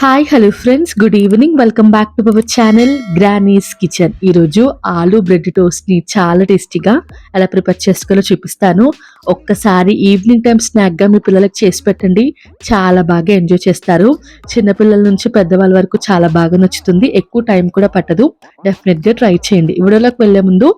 Hi hello friends, good evening. Welcome back to our channel granny's kitchen. ఈరోజు ఆలు bread టోస్ట్ని చాలా టేస్టీగా ఎలా ప్రిపేర్ చేసుకోవాలో చూపిస్తాను. ఒక్కసారి ఈవినింగ్ టైం స్నాక్గా మీ పిల్లలకు చేసి పెట్టండి, చాలా బాగా ఎంజాయ్ చేస్తారు. చిన్నపిల్లల నుంచి పెద్దవాళ్ళ వరకు చాలా బాగా నచ్చుతుంది, ఎక్కువ టైం కూడా పట్టదు. డెఫినెట్గా ట్రై చేయండి. వీడియోలోకి వెళ్లే ముందు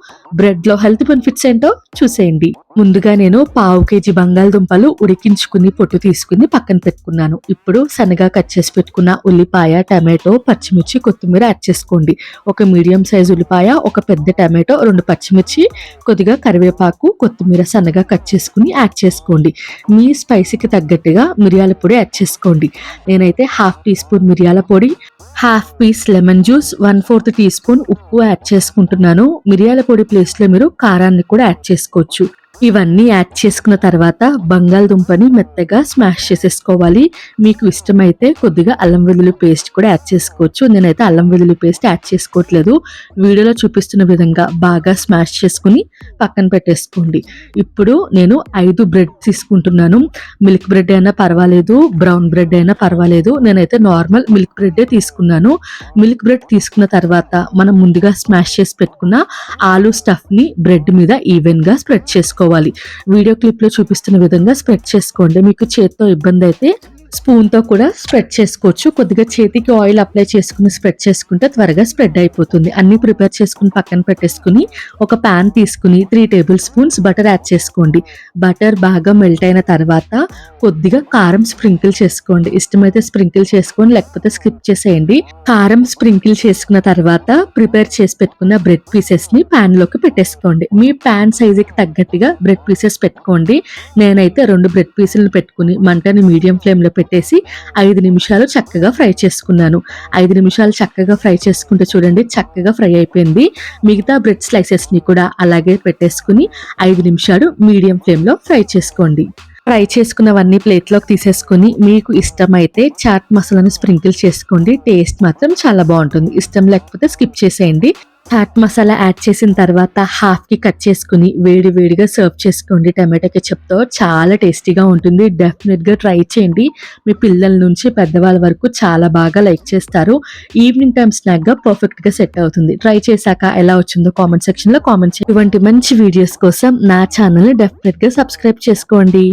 బ్రెడ్లో హెల్త్ బెనిఫిట్స్ ఏంటో చూసేయండి. ముందుగా నేను 1/2 kg బంగాళదుంపలు ఉడికించుకుని పొట్టు తీసుకుని పక్కన పెట్టుకున్నాను. ఇప్పుడు సన్నగా కట్ చేసి పెట్టుకున్న ఉల్లిపాయ, టమాటో, పచ్చిమిర్చి, కొత్తిమీర యాడ్ చేసుకోండి. ఒక మీడియం సైజ్ ఉల్లిపాయ, ఒక పెద్ద టమాటో, 2 పచ్చిమిర్చి, కొద్దిగా కరివేపాకు, కొత్తిమీర సన్నగా కట్ చేసుకుని యాడ్ చేసుకోండి. మీ స్పైసీకి తగ్గట్టుగా మిరియాల పొడి యాడ్ చేసుకోండి. నేనైతే 1/2 టీ స్పూన్ మిరియాల పొడి, 1/2 piece lemon juice, 1/4 teaspoon ఉప్పు యాడ్ చేసుకుంటున్నాను. మిరియాల పొడి ప్లేస్లో మీరు కారాన్ని కూడా యాడ్ చేసుకోవచ్చు. ఇవన్నీ యాడ్ చేసుకున్న తర్వాత బంగాళదుంపని మెత్తగా స్మాష్ చేసేసుకోవాలి. మీకు ఇష్టమైతే కొద్దిగా అల్లం వెల్లుల్లి పేస్ట్ కూడా యాడ్ చేసుకోవచ్చు. నేనైతే అల్లం వెల్లుల్లి పేస్ట్ యాడ్ చేసుకోవట్లేదు. వీడియోలో చూపిస్తున్న విధంగా బాగా స్మాష్ చేసుకుని పక్కన పెట్టేసుకోండి. ఇప్పుడు నేను 5 బ్రెడ్ తీసుకుంటున్నాను. మిల్క్ బ్రెడ్ అయినా పర్వాలేదు, బ్రౌన్ బ్రెడ్ అయినా పర్వాలేదు. నేనైతే నార్మల్ మిల్క్ బ్రెడ్డే తీసుకున్నాను. మిల్క్ బ్రెడ్ తీసుకున్న తర్వాత మనం ముందుగా స్మాష్ చేసి పెట్టుకున్న ఆలు స్టఫ్ని బ్రెడ్ మీద ఈవెన్గా స్ప్రెడ్ చేసుకోవాలి. వీడియో క్లిప్ లో చూపిస్తున్న విధంగా స్ప్రెడ్ చేసుకోండి. మీకు చేత్తో ఇబ్బంది అయితే స్పూన్ తో కూడా స్ప్రెడ్ చేసుకోవచ్చు. కొద్దిగా చేతికి ఆయిల్ అప్లై చేసుకుని స్ప్రెడ్ చేసుకుంటే త్వరగా స్ప్రెడ్ అయిపోతుంది. అన్ని ప్రిపేర్ చేసుకుని పక్కన పెట్టేసుకుని ఒక ప్యాన్ తీసుకుని 3 టేబుల్ స్పూన్స్ బటర్ యాడ్ చేసుకోండి. బటర్ బాగా మెల్ట్ అయిన తర్వాత కొద్దిగా కారం స్ప్రింకిల్ చేసుకోండి. ఇష్టమైతే స్ప్రింకిల్ చేసుకొని, లేకపోతే స్కిప్ చేసేయండి. కారం స్ప్రింకిల్ చేసుకున్న తర్వాత ప్రిపేర్ చేసి పెట్టుకున్న బ్రెడ్ పీసెస్ ని ప్యాన్ లోకి పెట్టేసుకోండి. మీ ప్యాన్ సైజుకి తగ్గట్టుగా బ్రెడ్ పీసెస్ పెట్టుకోండి. నేనైతే 2 బ్రెడ్ పీసులను పెట్టుకుని మంటని మీడియం ఫ్లేమ్ లో పెట్టేసి 5 నిమిషాలు చక్కగా ఫ్రై చేసుకున్నాను. 5 నిమిషాలు చక్కగా ఫ్రై చేసుకుంటే చూడండి చక్కగా ఫ్రై అయిపోయింది. మిగతా బ్రెడ్ స్లైసెస్ ని కూడా అలాగే పెట్టేసుకుని 5 నిమిషాలు మీడియం ఫ్లేమ్ లో ఫ్రై చేసుకోండి. ఫ్రై చేసుకున్నవన్నీ ప్లేట్లోకి తీసేసుకుని మీకు ఇష్టమైతే చాట్ మసాలాను స్ప్రింకిల్ చేసుకోండి. టేస్ట్ మాత్రం చాలా బాగుంటుంది. ఇష్టం లేకపోతే స్కిప్ చేసేయండి. చాట్ మసాలా యాడ్ చేసిన తర్వాత హాఫ్కి కట్ చేసుకుని వేడి వేడిగా సర్వ్ చేసుకోండి. టమాటో కెచప్తో చాలా టేస్టీగా ఉంటుంది. డెఫినెట్గా ట్రై చేయండి. మీ పిల్లల నుంచి పెద్దవాళ్ళ వరకు చాలా బాగా లైక్ చేస్తారు. ఈవినింగ్ టైం స్నాక్గా పర్ఫెక్ట్గా సెట్ అవుతుంది. ట్రై చేశాక ఎలా వచ్చిందో కామెంట్ సెక్షన్లో కామెంట్ చేయండి. ఇటువంటి మంచి వీడియోస్ కోసం నా ఛానల్ని డెఫినెట్గా సబ్స్క్రైబ్ చేసుకోండి.